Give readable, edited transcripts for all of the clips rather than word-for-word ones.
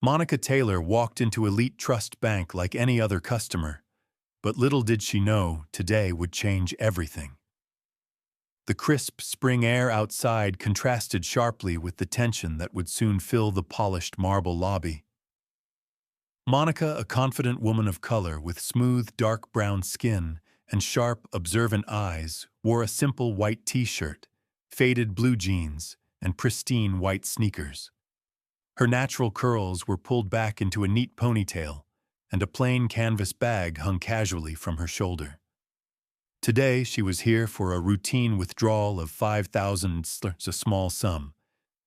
Monica Taylor walked into Elite Trust Bank like any other customer, but little did she know today would change everything. The crisp spring air outside contrasted sharply with the tension that would soon fill the polished marble lobby. Monica, a confident woman of color with smooth, dark brown skin and sharp, observant eyes, wore a simple white t-shirt, faded blue jeans, and pristine white sneakers. Her natural curls were pulled back into a neat ponytail, and a plain canvas bag hung casually from her shoulder. Today, she was here for a routine withdrawal of $5,000, a small sum,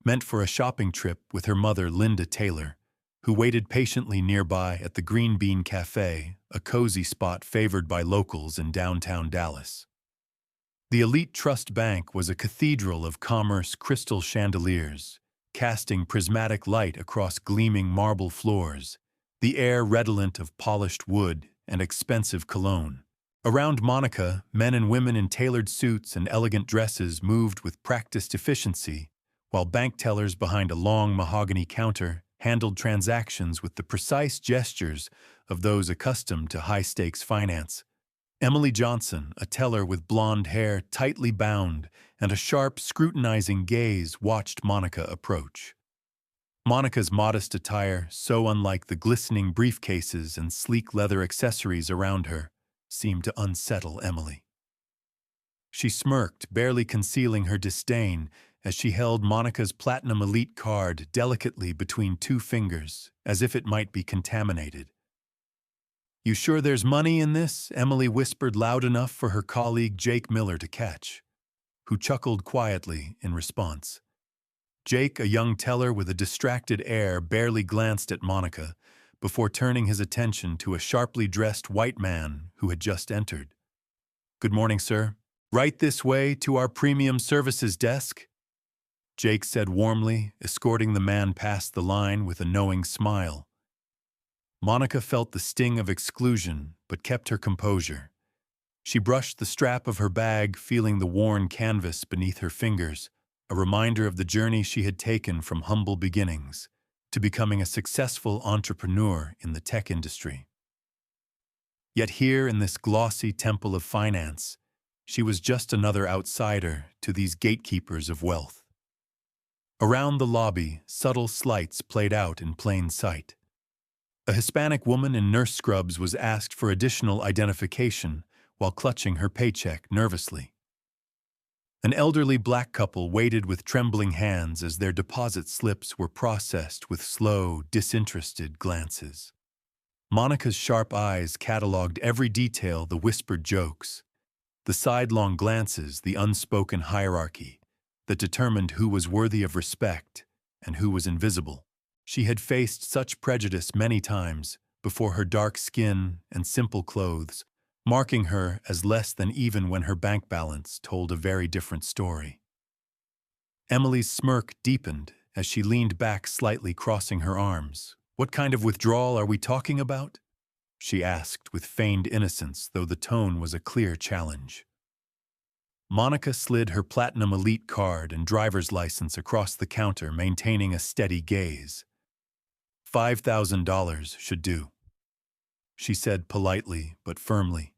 meant for a shopping trip with her mother, Linda Taylor, who waited patiently nearby at the Green Bean Cafe, a cozy spot favored by locals in downtown Dallas. The Elite Trust Bank was a cathedral of commerce crystal chandeliers, casting prismatic light across gleaming marble floors, the air redolent of polished wood and expensive cologne. Around Monica, men and women in tailored suits and elegant dresses moved with practiced efficiency, while bank tellers behind a long mahogany counter handled transactions with the precise gestures of those accustomed to high-stakes finance. Emily Johnson, a teller with blonde hair tightly bound and a sharp, scrutinizing gaze, watched Monica approach. Monica's modest attire, so unlike the glistening briefcases and sleek leather accessories around her, seemed to unsettle Emily. She smirked, barely concealing her disdain, as she held Monica's Platinum Elite card delicately between two fingers, as if it might be contaminated. "You sure there's money in this?" Emily whispered loud enough for her colleague Jake Miller to catch, who chuckled quietly in response. Jake, a young teller with a distracted air, barely glanced at Monica before turning his attention to a sharply dressed white man who had just entered. "Good morning, sir. Right this way to our premium services desk," Jake said warmly, escorting the man past the line with a knowing smile. Monica felt the sting of exclusion, but kept her composure. She brushed the strap of her bag, feeling the worn canvas beneath her fingers, a reminder of the journey she had taken from humble beginnings to becoming a successful entrepreneur in the tech industry. Yet here in this glossy temple of finance, she was just another outsider to these gatekeepers of wealth. Around the lobby, subtle slights played out in plain sight. A Hispanic woman in nurse scrubs was asked for additional identification while clutching her paycheck nervously. An elderly black couple waited with trembling hands as their deposit slips were processed with slow, disinterested glances. Monica's sharp eyes cataloged every detail, the whispered jokes, the sidelong glances, the unspoken hierarchy that determined who was worthy of respect and who was invisible. She had faced such prejudice many times before, her dark skin and simple clothes marking her as less than even when her bank balance told a very different story. Emily's smirk deepened as she leaned back slightly, crossing her arms. "What kind of withdrawal are we talking about?" she asked with feigned innocence, though the tone was a clear challenge. Monica slid her Platinum Elite card and driver's license across the counter, maintaining a steady gaze. $5,000 should do, she said politely but firmly.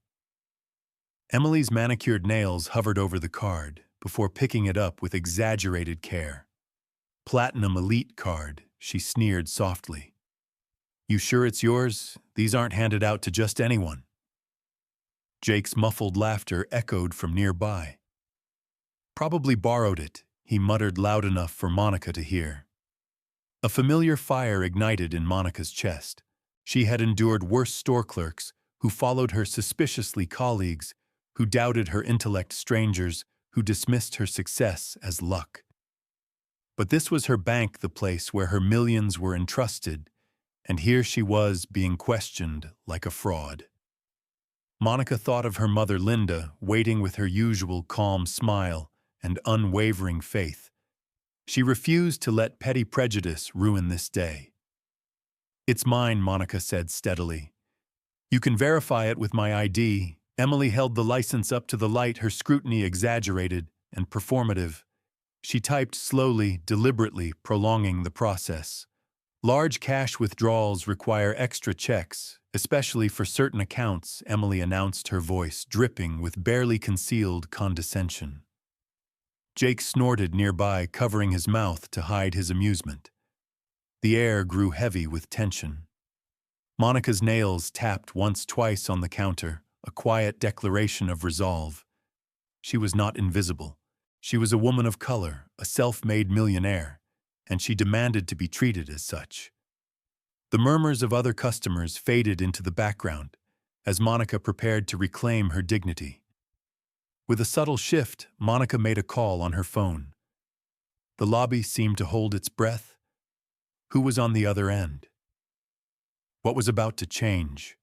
Emily's manicured nails hovered over the card before picking it up with exaggerated care. "Platinum Elite card," she sneered softly. "You sure it's yours? These aren't handed out to just anyone." Jake's muffled laughter echoed from nearby. "Probably borrowed it," he muttered loud enough for Monica to hear. A familiar fire ignited in Monica's chest. She had endured worse store clerks who followed her suspiciously, colleagues who doubted her intellect, strangers who dismissed her success as luck. But this was her bank, the place where her millions were entrusted, and here she was being questioned like a fraud. Monica thought of her mother Linda, waiting with her usual calm smile and unwavering faith. She refused to let petty prejudice ruin this day. "It's mine," Monica said steadily. "You can verify it with my ID." Emily held the license up to the light, her scrutiny exaggerated and performative. She typed slowly, deliberately, prolonging the process. Large cash withdrawals require extra checks, especially for certain accounts, Emily announced, her voice dripping with barely concealed condescension. Jake snorted nearby, covering his mouth to hide his amusement. The air grew heavy with tension. Monica's nails tapped once-twice on the counter, a quiet declaration of resolve. She was not invisible. She was a woman of color, a self-made millionaire, and she demanded to be treated as such. The murmurs of other customers faded into the background as Monica prepared to reclaim her dignity. With a subtle shift, Monica made a call on her phone. The lobby seemed to hold its breath. Who was on the other end? What was about to change?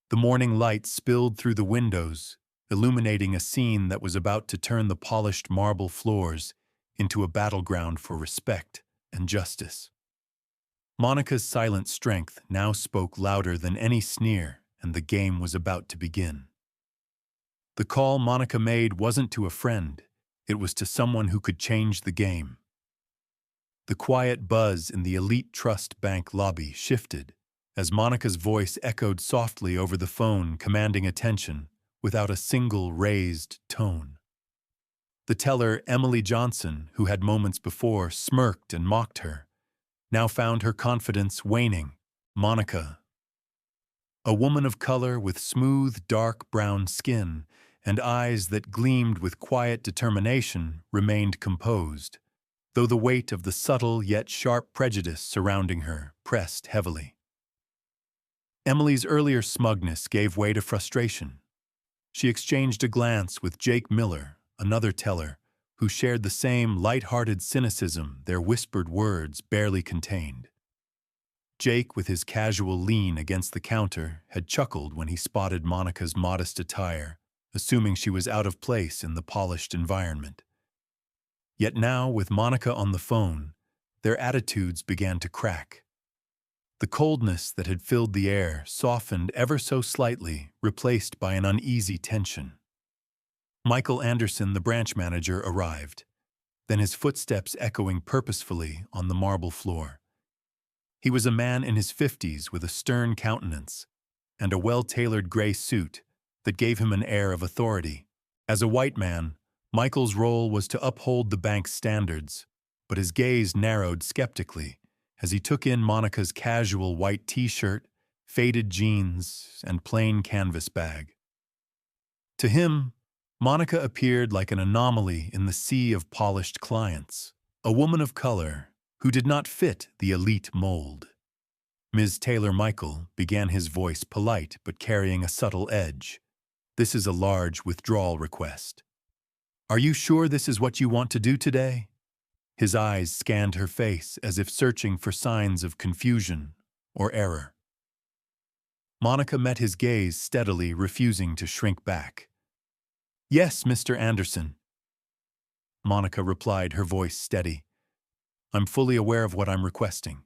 The morning light spilled through the windows, illuminating a scene that was about to turn the polished marble floors into a battleground for respect and justice. Monica's silent strength now spoke louder than any sneer, and the game was about to begin. The call Monica made wasn't to a friend, it was to someone who could change the game. The quiet buzz in the Elite Trust Bank lobby shifted as Monica's voice echoed softly over the phone, commanding attention without a single raised tone. The teller, Emily Johnson, who had moments before smirked and mocked her, now found her confidence waning. Monica, a woman of color with smooth, dark brown skin and eyes that gleamed with quiet determination, remained composed, though the weight of the subtle yet sharp prejudice surrounding her pressed heavily. Emily's earlier smugness gave way to frustration. She exchanged a glance with Jake Miller, another teller, who shared the same light-hearted cynicism their whispered words barely contained. Jake, with his casual lean against the counter, had chuckled when he spotted Monica's modest attire, assuming she was out of place in the polished environment. Yet now, with Monica on the phone, their attitudes began to crack. The coldness that had filled the air softened ever so slightly, replaced by an uneasy tension. Michael Anderson, the branch manager, arrived, then his footsteps echoing purposefully on the marble floor. He was a man in his 50s with a stern countenance and a well-tailored gray suit that gave him an air of authority. As a white man, Michael's role was to uphold the bank's standards, but his gaze narrowed skeptically as he took in Monica's casual white t-shirt, faded jeans, and plain canvas bag. To him, Monica appeared like an anomaly in the sea of polished clients, a woman of color who did not fit the elite mold. Ms. Taylor, Michael, began, his voice polite but carrying a subtle edge. This is a large withdrawal request. Are you sure this is what you want to do today? His eyes scanned her face as if searching for signs of confusion or error. Monica met his gaze steadily, refusing to shrink back. Yes, Mr. Anderson. Monica replied, her voice steady. I'm fully aware of what I'm requesting.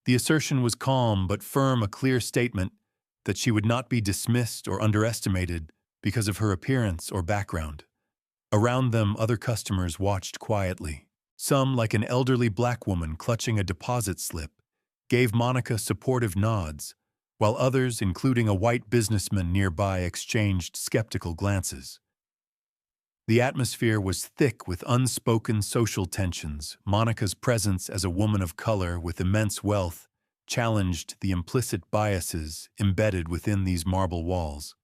The assertion was calm but firm, a clear statement that she would not be dismissed or underestimated because of her appearance or background. Around them, other customers watched quietly. Some, like an elderly black woman clutching a deposit slip, gave Monica supportive nods, while others, including a white businessman nearby, exchanged skeptical glances. The atmosphere was thick with unspoken social tensions. Monica's presence as a woman of color with immense wealth challenged the implicit biases embedded within these marble walls.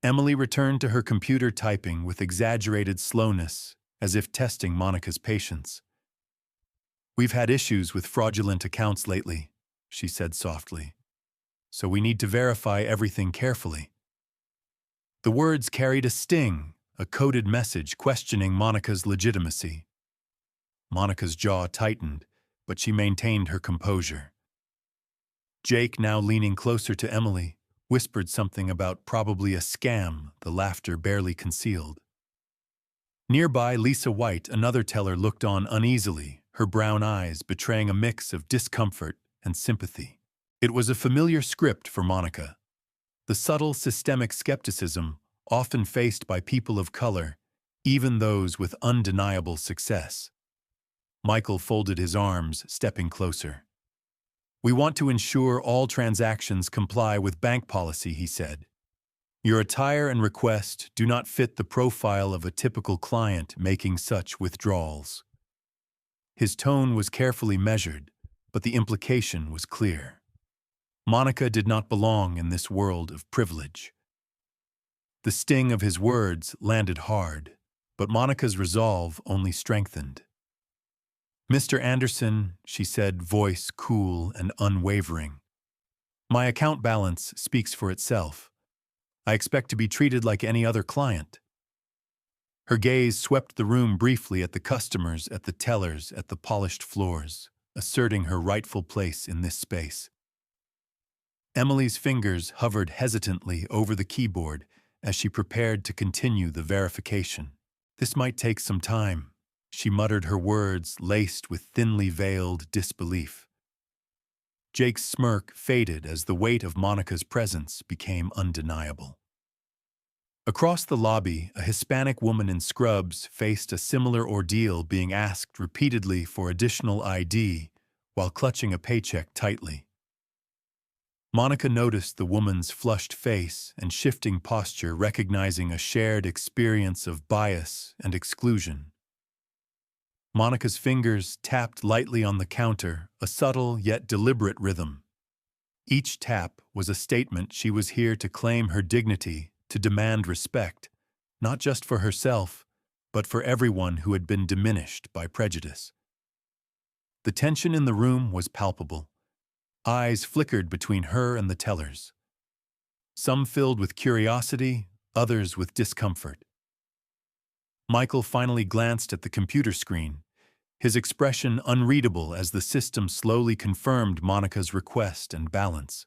Emily returned to her computer, typing with exaggerated slowness, as if testing Monica's patience. We've had issues with fraudulent accounts lately, she said softly, so we need to verify everything carefully. The words carried a sting, a coded message questioning Monica's legitimacy. Monica's jaw tightened, but she maintained her composure. Jake, now leaning closer to Emily, whispered something about probably a scam, the laughter barely concealed. Nearby, Lisa White, another teller, looked on uneasily, her brown eyes betraying a mix of discomfort and sympathy. It was a familiar script for Monica. The subtle systemic skepticism often faced by people of color, even those with undeniable success. Michael folded his arms, stepping closer. "We want to ensure all transactions comply with bank policy," he said. "Your attire and request do not fit the profile of a typical client making such withdrawals." His tone was carefully measured, but the implication was clear. Monica did not belong in this world of privilege. The sting of his words landed hard, but Monica's resolve only strengthened. "Mr. Anderson," she said, voice cool and unwavering, "my account balance speaks for itself. I expect to be treated like any other client." Her gaze swept the room briefly at the customers, at the tellers, at the polished floors, asserting her rightful place in this space. Emily's fingers hovered hesitantly over the keyboard as she prepared to continue the verification. "This might take some time," she muttered, her words laced with thinly veiled disbelief. Jake's smirk faded as the weight of Monica's presence became undeniable. Across the lobby, a Hispanic woman in scrubs faced a similar ordeal, being asked repeatedly for additional ID while clutching a paycheck tightly. Monica noticed the woman's flushed face and shifting posture, recognizing a shared experience of bias and exclusion. Monica's fingers tapped lightly on the counter, a subtle yet deliberate rhythm. Each tap was a statement she was here to claim her dignity, to demand respect, not just for herself, but for everyone who had been diminished by prejudice. The tension in the room was palpable. Eyes flickered between her and the tellers. Some filled with curiosity, others with discomfort. Michael finally glanced at the computer screen, his expression unreadable as the system slowly confirmed Monica's request and balance.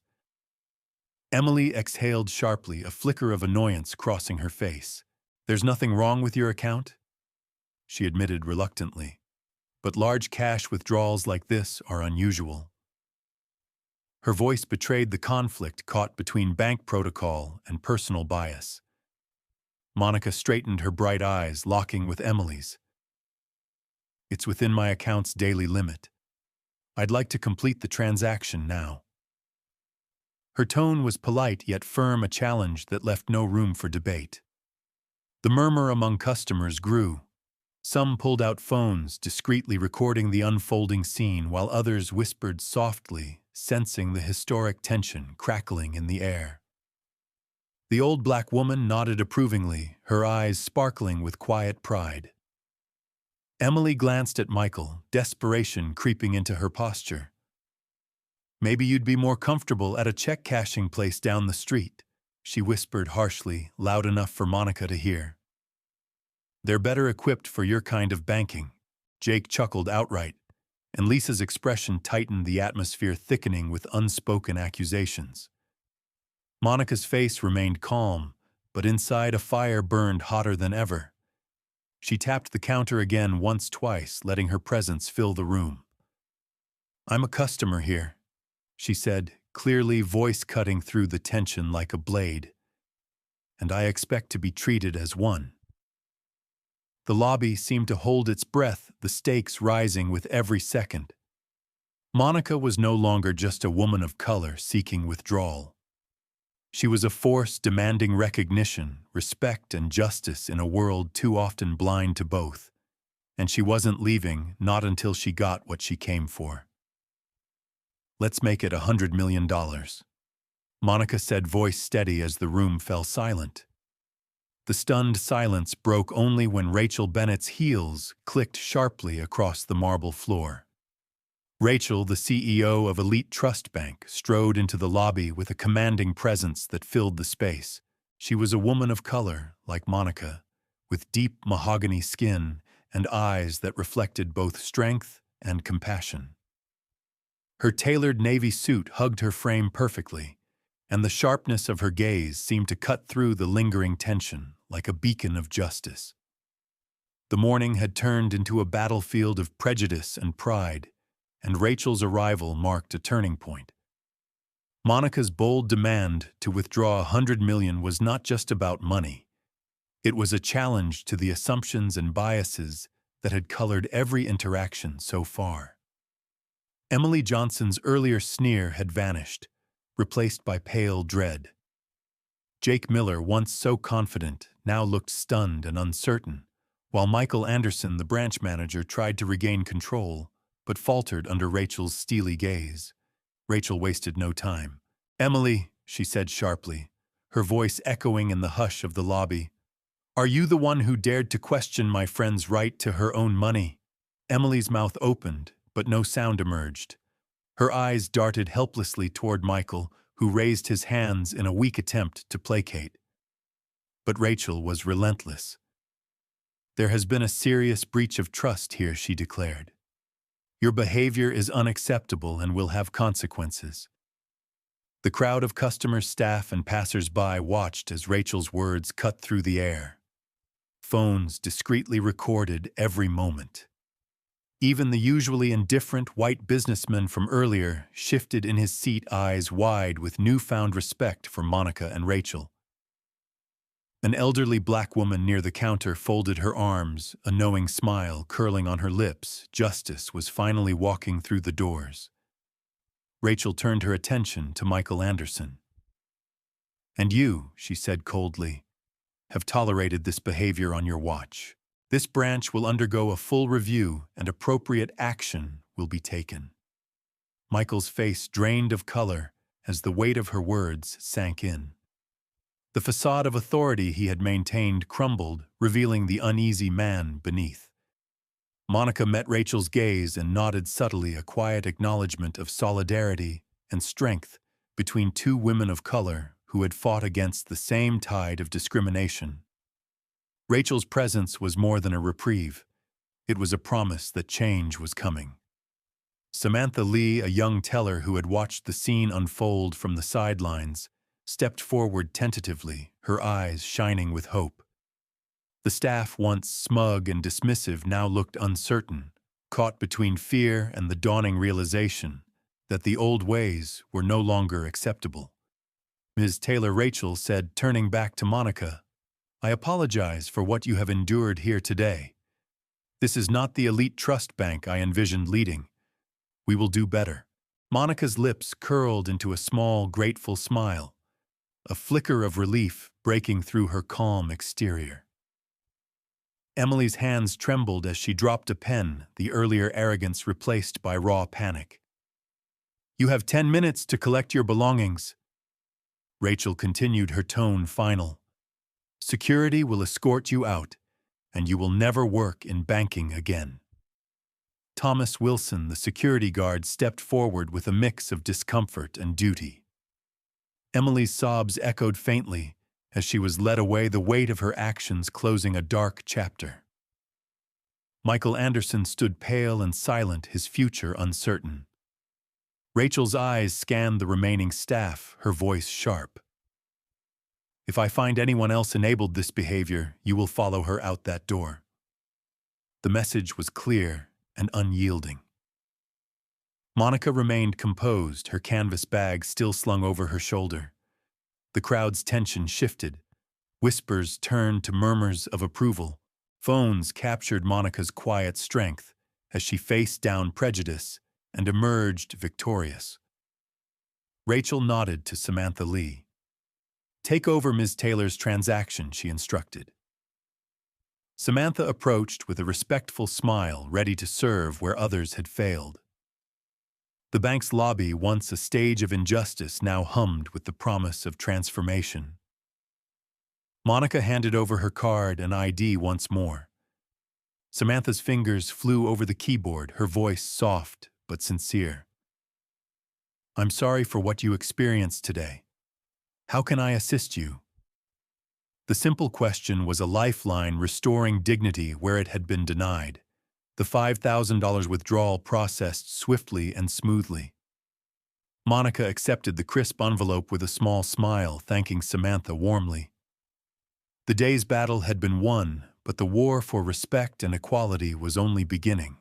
Emily exhaled sharply, a flicker of annoyance crossing her face. "There's nothing wrong with your account?" she admitted reluctantly. "But large cash withdrawals like this are unusual." Her voice betrayed the conflict caught between bank protocol and personal bias. Monica straightened her bright eyes, locking with Emily's. "It's within my account's daily limit. I'd like to complete the transaction now." Her tone was polite yet firm, a challenge that left no room for debate. The murmur among customers grew. Some pulled out phones, discreetly recording the unfolding scene, while others whispered softly, sensing the historic tension crackling in the air. The old black woman nodded approvingly, her eyes sparkling with quiet pride. Emily glanced at Michael, desperation creeping into her posture. "Maybe you'd be more comfortable at a check-cashing place down the street," she whispered harshly, loud enough for Monica to hear. "They're better equipped for your kind of banking." Jake chuckled outright, and Lisa's expression tightened, the atmosphere thickening with unspoken accusations. Monica's face remained calm, but inside a fire burned hotter than ever. She tapped the counter again, once, twice, letting her presence fill the room. "I'm a customer here," she said, clearly, voice cutting through the tension like a blade. "And I expect to be treated as one." The lobby seemed to hold its breath, the stakes rising with every second. Monica was no longer just a woman of color seeking withdrawal. She was a force demanding recognition, respect, and justice in a world too often blind to both. And she wasn't leaving, not until she got what she came for. "Let's make it $100 million. Monica said, voice steady as the room fell silent. The stunned silence broke only when Rachel Bennett's heels clicked sharply across the marble floor. Rachel, the CEO of Elite Trust Bank, strode into the lobby with a commanding presence that filled the space. She was a woman of color, like Monica, with deep mahogany skin and eyes that reflected both strength and compassion. Her tailored navy suit hugged her frame perfectly, and the sharpness of her gaze seemed to cut through the lingering tension like a beacon of justice. The morning had turned into a battlefield of prejudice and pride, and Rachel's arrival marked a turning point. Monica's bold demand to withdraw $100 million was not just about money. It was a challenge to the assumptions and biases that had colored every interaction so far. Emily Johnson's earlier sneer had vanished, replaced by pale dread. Jake Miller, once so confident, now looked stunned and uncertain, while Michael Anderson, the branch manager, tried to regain control, but faltered under Rachel's steely gaze. Rachel wasted no time. "Emily," she said sharply, her voice echoing in the hush of the lobby, "are you the one who dared to question my friend's right to her own money?" Emily's mouth opened, but no sound emerged. Her eyes darted helplessly toward Michael, who raised his hands in a weak attempt to placate. But Rachel was relentless. "There has been a serious breach of trust here," she declared. "Your behavior is unacceptable and will have consequences." The crowd of customers, staff, and passers-by watched as Rachel's words cut through the air. Phones discreetly recorded every moment. Even the usually indifferent white businessman from earlier shifted in his seat, eyes wide with newfound respect for Monica and Rachel. An elderly black woman near the counter folded her arms, a knowing smile curling on her lips. Justice was finally walking through the doors. Rachel turned her attention to Michael Anderson. "And you," she said coldly, "have tolerated this behavior on your watch. This branch will undergo a full review and appropriate action will be taken." Michael's face drained of color as the weight of her words sank in. The facade of authority he had maintained crumbled, revealing the uneasy man beneath. Monica met Rachel's gaze and nodded subtly, a quiet acknowledgement of solidarity and strength between two women of color who had fought against the same tide of discrimination. Rachel's presence was more than a reprieve. It was a promise that change was coming. Samantha Lee, a young teller who had watched the scene unfold from the sidelines, stepped forward tentatively, her eyes shining with hope. The staff, once smug and dismissive, now looked uncertain, caught between fear and the dawning realization that the old ways were no longer acceptable. Ms. Taylor, Rachel said, turning back to Monica, "I apologize for what you have endured here today. This is not the elite trust bank I envisioned leading. We will do better." Monica's lips curled into a small, grateful smile, a flicker of relief breaking through her calm exterior. Emily's hands trembled as she dropped a pen, the earlier arrogance replaced by raw panic. "You have 10 minutes to collect your belongings." Rachel continued, her tone final. "Security will escort you out, and you will never work in banking again." Thomas Wilson, the security guard, stepped forward with a mix of discomfort and duty. Emily's sobs echoed faintly as she was led away, the weight of her actions closing a dark chapter. Michael Anderson stood pale and silent, his future uncertain. Rachel's eyes scanned the remaining staff, her voice sharp. "If I find anyone else enabled this behavior, you will follow her out that door." The message was clear and unyielding. Monica remained composed, her canvas bag still slung over her shoulder. The crowd's tension shifted. Whispers turned to murmurs of approval. Phones captured Monica's quiet strength as she faced down prejudice and emerged victorious. Rachel nodded to Samantha Lee. "Take over Ms. Taylor's transaction," she instructed. Samantha approached with a respectful smile, ready to serve where others had failed. The bank's lobby, once a stage of injustice, now hummed with the promise of transformation. Monica handed over her card and ID once more. Samantha's fingers flew over the keyboard, her voice soft but sincere. "I'm sorry for what you experienced today. How can I assist you?" The simple question was a lifeline, restoring dignity where it had been denied. The $5,000 withdrawal processed swiftly and smoothly. Monica accepted the crisp envelope with a small smile, thanking Samantha warmly. The day's battle had been won, but the war for respect and equality was only beginning.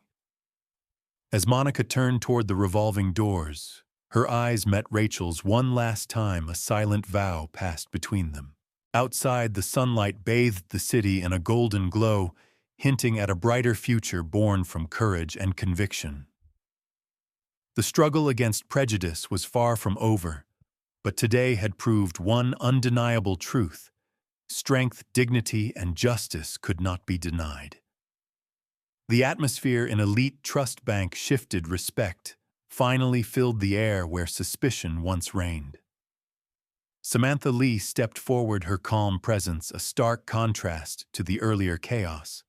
As Monica turned toward the revolving doors, her eyes met Rachel's one last time. A silent vow passed between them. Outside, the sunlight bathed the city in a golden glow, hinting at a brighter future born from courage and conviction. The struggle against prejudice was far from over, but today had proved one undeniable truth: strength, dignity, and justice could not be denied. The atmosphere in Elite Trust Bank shifted. Respect finally filled the air where suspicion once reigned. Samantha Lee stepped forward, her calm presence a stark contrast to the earlier chaos.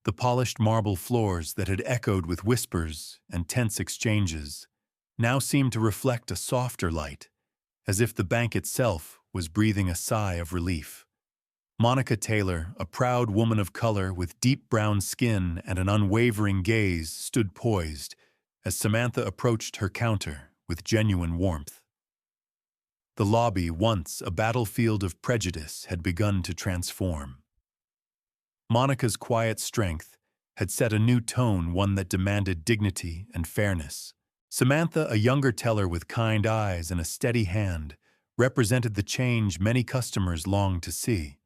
The polished marble floors that had echoed with whispers and tense exchanges now seemed to reflect a softer light, as if the bank itself was breathing a sigh of relief. Monica Taylor, a proud woman of color with deep brown skin and an unwavering gaze, stood poised as Samantha approached her counter with genuine warmth. The lobby, once a battlefield of prejudice, had begun to transform. Monica's quiet strength had set a new tone, one that demanded dignity and fairness. Samantha, a younger teller with kind eyes and a steady hand, represented the change many customers longed to see.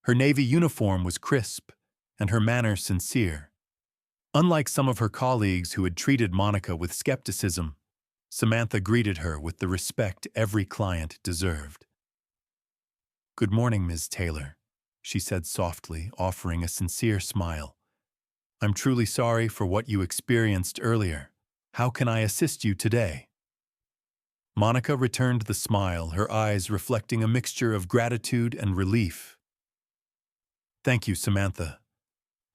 Her navy uniform was crisp and her manner sincere. Unlike some of her colleagues who had treated Monica with skepticism, Samantha greeted her with the respect every client deserved. "Good morning, Ms. Taylor," she said softly, offering a sincere smile. "I'm truly sorry for what you experienced earlier. How can I assist you today?" Monica returned the smile, her eyes reflecting a mixture of gratitude and relief. "Thank you, Samantha.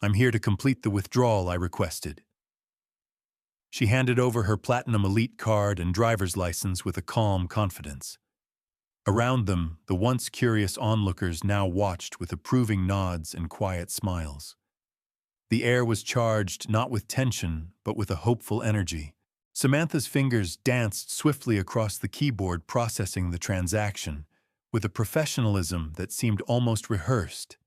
I'm here to complete the withdrawal I requested." She handed over her Platinum Elite card and driver's license with a calm confidence. Around them, the once curious onlookers now watched with approving nods and quiet smiles. The air was charged not with tension, but with a hopeful energy. Samantha's fingers danced swiftly across the keyboard, processing the transaction with a professionalism that seemed almost rehearsed,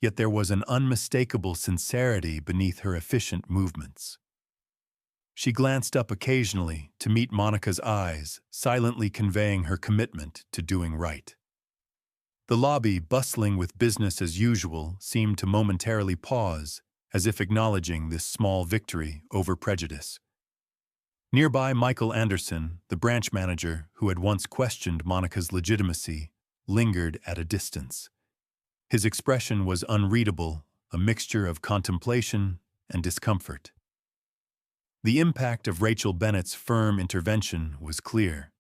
yet there was an unmistakable sincerity beneath her efficient movements. She glanced up occasionally to meet Monica's eyes, silently conveying her commitment to doing right. The lobby, bustling with business as usual, seemed to momentarily pause, as if acknowledging this small victory over prejudice. Nearby, Michael Anderson, the branch manager who had once questioned Monica's legitimacy, lingered at a distance. His expression was unreadable, a mixture of contemplation and discomfort. The impact of Rachel Bennett's firm intervention was clear.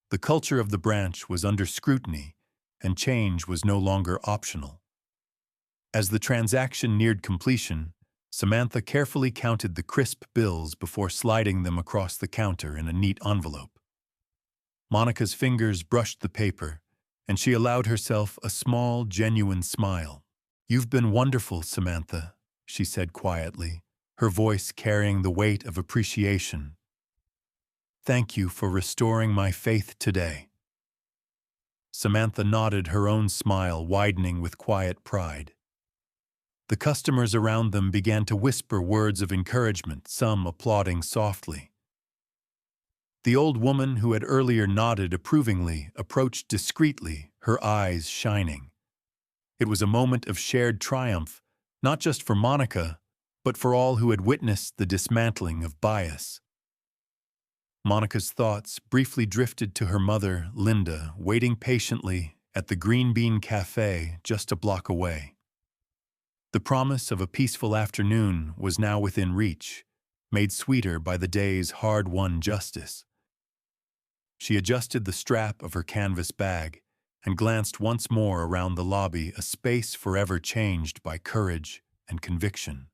The culture of the branch was under scrutiny, and change was no longer optional. As the transaction neared completion, Samantha carefully counted the crisp bills before sliding them across the counter in a neat envelope. Monica's fingers brushed the paper, and she allowed herself a small, genuine smile. "You've been wonderful, Samantha," she said quietly, her voice carrying the weight of appreciation. "Thank you for restoring my faith today." Samantha nodded, her own smile widening with quiet pride. The customers around them began to whisper words of encouragement, some applauding softly. The old woman who had earlier nodded approvingly approached discreetly, her eyes shining. It was a moment of shared triumph, not just for Monica, but for all who had witnessed the dismantling of bias. Monica's thoughts briefly drifted to her mother, Linda, waiting patiently at the Green Bean Cafe just a block away. The promise of a peaceful afternoon was now within reach, made sweeter by the day's hard-won justice. She adjusted the strap of her canvas bag and glanced once more around the lobby, a space forever changed by courage and conviction.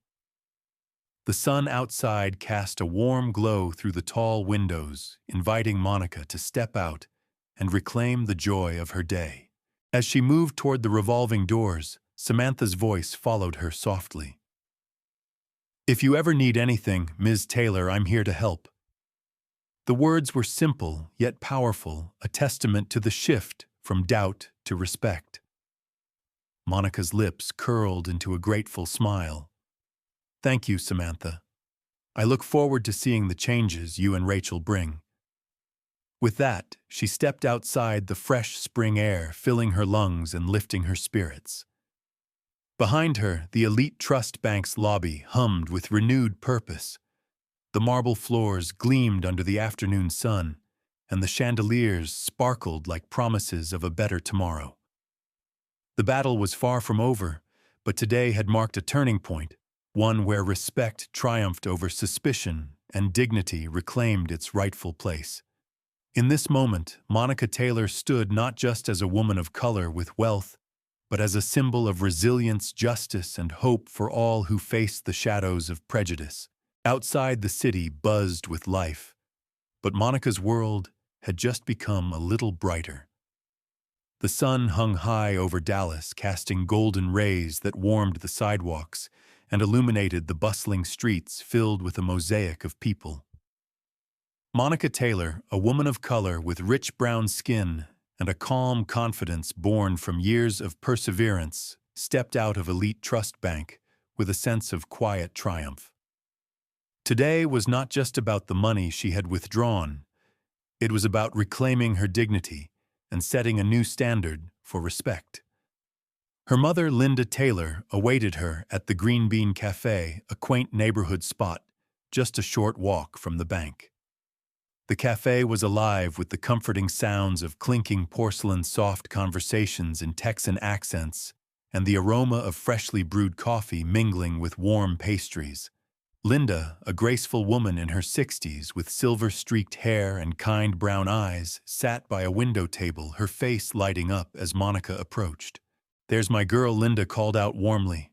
The sun outside cast a warm glow through the tall windows, inviting Monica to step out and reclaim the joy of her day. As she moved toward the revolving doors, Samantha's voice followed her softly. "If you ever need anything, Ms. Taylor, I'm here to help." The words were simple yet powerful, a testament to the shift from doubt to respect. Monica's lips curled into a grateful smile. "Thank you, Samantha. I look forward to seeing the changes you and Rachel bring." With that, she stepped outside, the fresh spring air filling her lungs and lifting her spirits. Behind her, the elite trust bank's lobby hummed with renewed purpose. The marble floors gleamed under the afternoon sun, and the chandeliers sparkled like promises of a better tomorrow. The battle was far from over, but today had marked a turning point, one where respect triumphed over suspicion and dignity reclaimed its rightful place. In this moment, Monica Taylor stood not just as a woman of color with wealth, but as a symbol of resilience, justice, and hope for all who faced the shadows of prejudice. Outside, the city buzzed with life, but Monica's world had just become a little brighter. The sun hung high over Dallas, casting golden rays that warmed the sidewalks and illuminated the bustling streets filled with a mosaic of people. Monica Taylor, a woman of color with rich brown skin and a calm confidence born from years of perseverance, stepped out of Elite Trust Bank with a sense of quiet triumph. Today was not just about the money she had withdrawn, it was about reclaiming her dignity and setting a new standard for respect. Her mother, Linda Taylor, awaited her at the Green Bean Cafe, a quaint neighborhood spot just a short walk from the bank. The cafe was alive with the comforting sounds of clinking porcelain, soft conversations in Texan accents, and the aroma of freshly brewed coffee mingling with warm pastries. Linda, a graceful woman in her 60s with silver-streaked hair and kind brown eyes, sat by a window table, her face lighting up as Monica approached. "There's my girl," Linda called out warmly,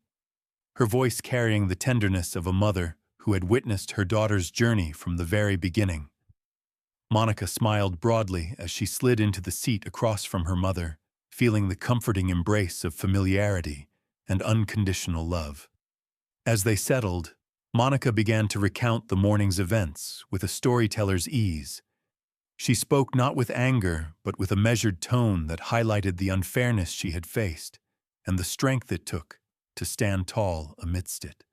her voice carrying the tenderness of a mother who had witnessed her daughter's journey from the very beginning. Monica smiled broadly as she slid into the seat across from her mother, feeling the comforting embrace of familiarity and unconditional love. As they settled, Monica began to recount the morning's events with a storyteller's ease. She spoke not with anger, but with a measured tone that highlighted the unfairness she had faced and the strength it took to stand tall amidst it.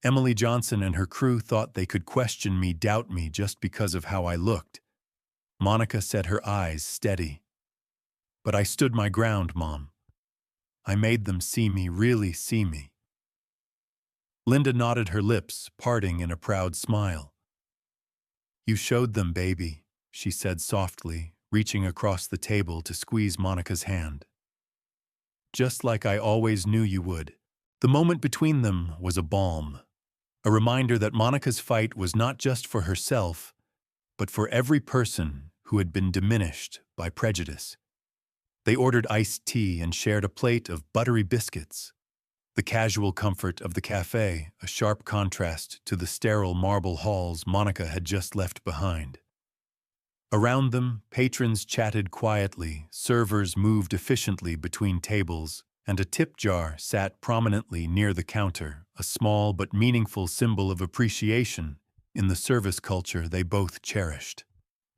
"Emily Johnson and her crew thought they could question me, doubt me just because of how I looked." Monica said, her eyes steady. "But I stood my ground, Mom. I made them see me, really see me." Linda nodded, her lips parting in a proud smile. "You showed them, baby," she said softly, reaching across the table to squeeze Monica's hand. "Just like I always knew you would." The moment between them was a balm, a reminder that Monica's fight was not just for herself, but for every person who had been diminished by prejudice. They ordered iced tea and shared a plate of buttery biscuits, the casual comfort of the cafe, a sharp contrast to the sterile marble halls Monica had just left behind. Around them, patrons chatted quietly, servers moved efficiently between tables, and a tip jar sat prominently near the counter, a small but meaningful symbol of appreciation in the service culture they both cherished.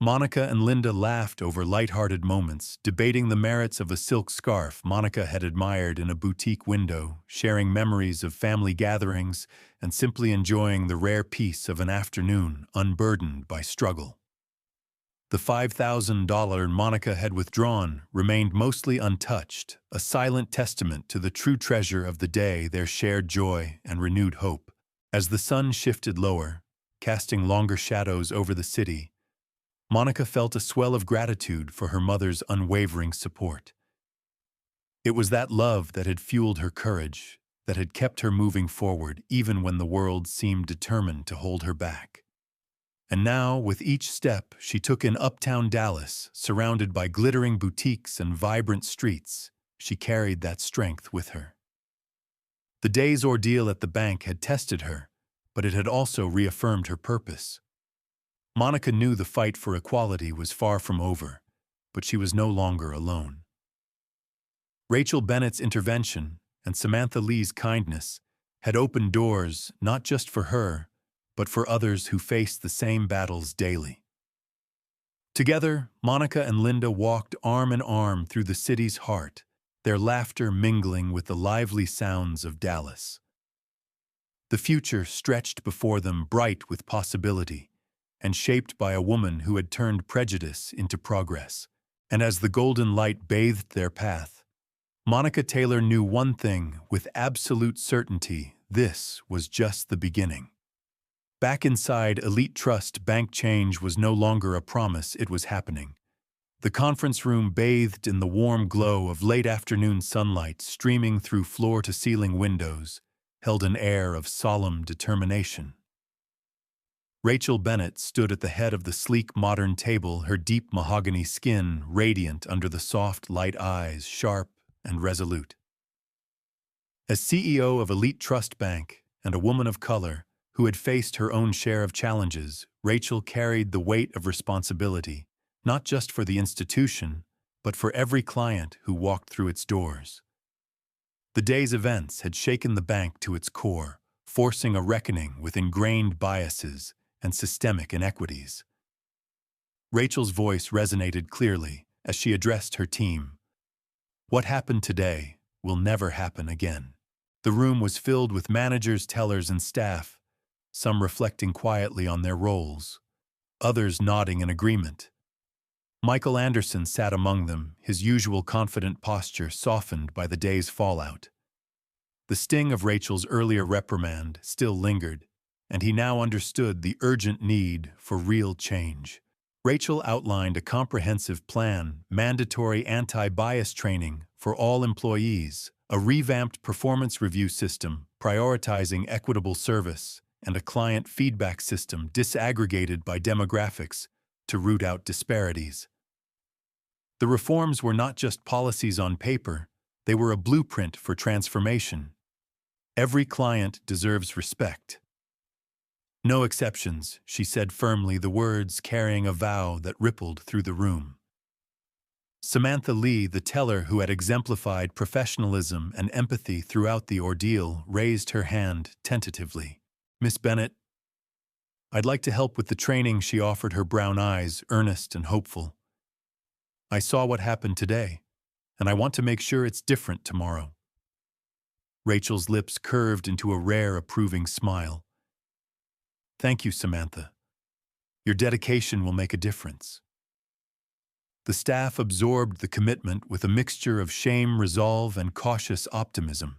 Monica and Linda laughed over light-hearted moments, debating the merits of a silk scarf Monica had admired in a boutique window, sharing memories of family gatherings, and simply enjoying the rare peace of an afternoon unburdened by struggle. The $5,000 Monica had withdrawn remained mostly untouched, a silent testament to the true treasure of the day, their shared joy and renewed hope. As the sun shifted lower, casting longer shadows over the city, Monica felt a swell of gratitude for her mother's unwavering support. It was that love that had fueled her courage, that had kept her moving forward even when the world seemed determined to hold her back. And now, with each step she took in uptown Dallas, surrounded by glittering boutiques and vibrant streets, she carried that strength with her. The day's ordeal at the bank had tested her, but it had also reaffirmed her purpose. Monica knew the fight for equality was far from over, but she was no longer alone. Rachel Bennett's intervention and Samantha Lee's kindness had opened doors not just for her, but for others who faced the same battles daily. Together, Monica and Linda walked arm in arm through the city's heart, their laughter mingling with the lively sounds of Dallas. The future stretched before them, bright with possibility, and shaped by a woman who had turned prejudice into progress. And as the golden light bathed their path, Monica Taylor knew one thing with absolute certainty: this was just the beginning. Back inside Elite Trust, bank change was no longer a promise, it was happening. The conference room, bathed in the warm glow of late afternoon sunlight streaming through floor-to-ceiling windows, held an air of solemn determination. Rachel Bennett stood at the head of the sleek modern table, her deep mahogany skin radiant under the soft light eyes, sharp and resolute. As CEO of Elite Trust Bank and a woman of color who had faced her own share of challenges, Rachel carried the weight of responsibility, not just for the institution, but for every client who walked through its doors. The day's events had shaken the bank to its core, forcing a reckoning with ingrained biases and systemic inequities. Rachel's voice resonated clearly as she addressed her team. What happened today will never happen again. The room was filled with managers, tellers, and staff, some reflecting quietly on their roles, others nodding in agreement. Michael Anderson sat among them, his usual confident posture softened by the day's fallout. The sting of Rachel's earlier reprimand still lingered, and he now understood the urgent need for real change. Rachel outlined a comprehensive plan: mandatory anti-bias training for all employees, a revamped performance review system prioritizing equitable service, and a client feedback system disaggregated by demographics to root out disparities. The reforms were not just policies on paper, they were a blueprint for transformation. Every client deserves respect. No exceptions, she said firmly, the words carrying a vow that rippled through the room. Samantha Lee, the teller who had exemplified professionalism and empathy throughout the ordeal, raised her hand tentatively. Miss Bennett, I'd like to help with the training, she offered, her brown eyes earnest and hopeful. I saw what happened today, and I want to make sure it's different tomorrow. Rachel's lips curved into a rare, approving smile. Thank you, Samantha. Your dedication will make a difference. The staff absorbed the commitment with a mixture of shame, resolve, and cautious optimism.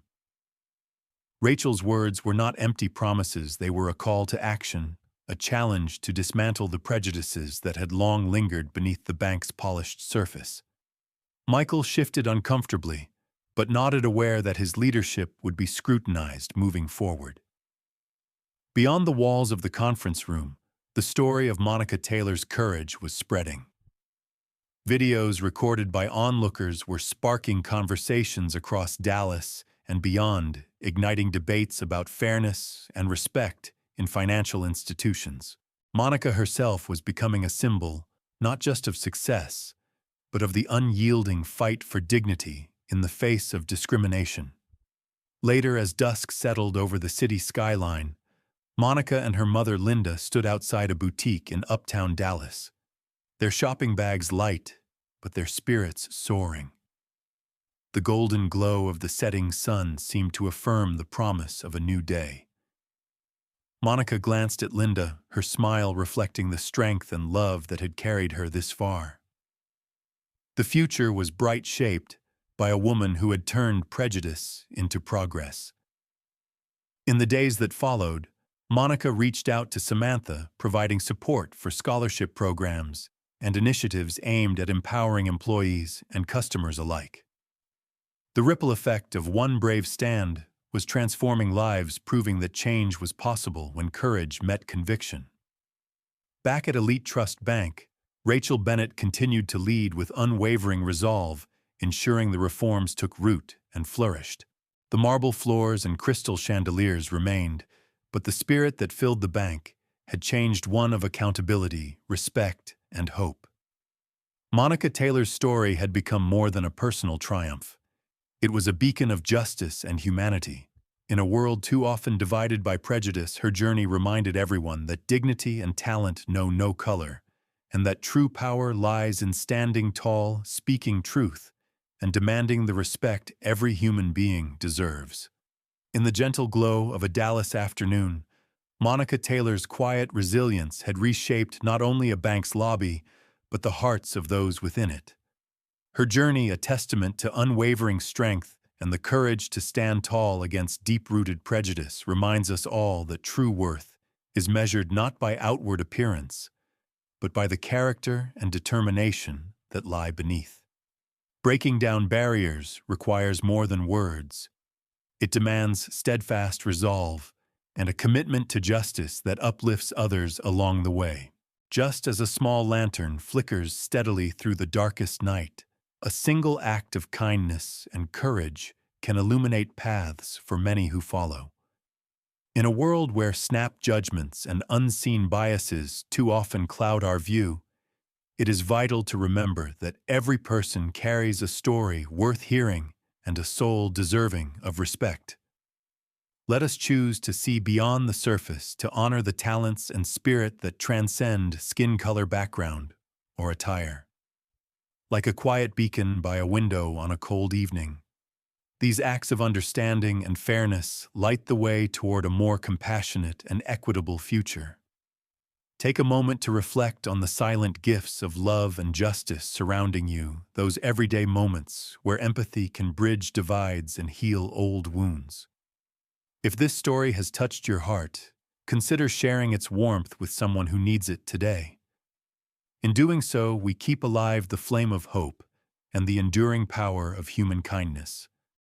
Rachel's words were not empty promises, they were a call to action, a challenge to dismantle the prejudices that had long lingered beneath the bank's polished surface. Michael shifted uncomfortably, but nodded, aware that his leadership would be scrutinized moving forward. Beyond the walls of the conference room, the story of Monica Taylor's courage was spreading. Videos recorded by onlookers were sparking conversations across Dallas and beyond, igniting debates about fairness and respect in financial institutions. Monica herself was becoming a symbol, not just of success, but of the unyielding fight for dignity in the face of discrimination. Later, as dusk settled over the city skyline, Monica and her mother Linda stood outside a boutique in uptown Dallas, their shopping bags light, but their spirits soaring. The golden glow of the setting sun seemed to affirm the promise of a new day. Monica glanced at Linda, her smile reflecting the strength and love that had carried her this far. The future was bright-shaped by a woman who had turned prejudice into progress. In the days that followed, Monica reached out to Samantha, providing support for scholarship programs and initiatives aimed at empowering employees and customers alike. The ripple effect of one brave stand was transforming lives, proving that change was possible when courage met conviction. Back at Elite Trust Bank, Rachel Bennett continued to lead with unwavering resolve, ensuring the reforms took root and flourished. The marble floors and crystal chandeliers remained, but the spirit that filled the bank had changed, one of accountability, respect, and hope. Monica Taylor's story had become more than a personal triumph. It was a beacon of justice and humanity. In a world too often divided by prejudice, her journey reminded everyone that dignity and talent know no color, and that true power lies in standing tall, speaking truth, and demanding the respect every human being deserves. In the gentle glow of a Dallas afternoon, Monica Taylor's quiet resilience had reshaped not only a bank's lobby, but the hearts of those within it. Her journey a testament to unwavering strength and the courage to stand tall against deep-rooted prejudice reminds us all that true worth is measured not by outward appearance, but by the character and determination that lie beneath. Breaking down barriers requires more than words. It demands steadfast resolve and a commitment to justice that uplifts others along the way. Just as a small lantern flickers steadily through the darkest night, a single act of kindness and courage can illuminate paths for many who follow. In a world where snap judgments and unseen biases too often cloud our view, it is vital to remember that every person carries a story worth hearing and a soul deserving of respect. Let us choose to see beyond the surface to honor the talents and spirit that transcend skin color, background, or attire. Like a quiet beacon by a window on a cold evening, these acts of understanding and fairness light the way toward a more compassionate and equitable future. Take a moment to reflect on the silent gifts of love and justice surrounding you, those everyday moments where empathy can bridge divides and heal old wounds. If this story has touched your heart, consider sharing its warmth with someone who needs it today. In doing so, we keep alive the flame of hope and the enduring power of human kindness.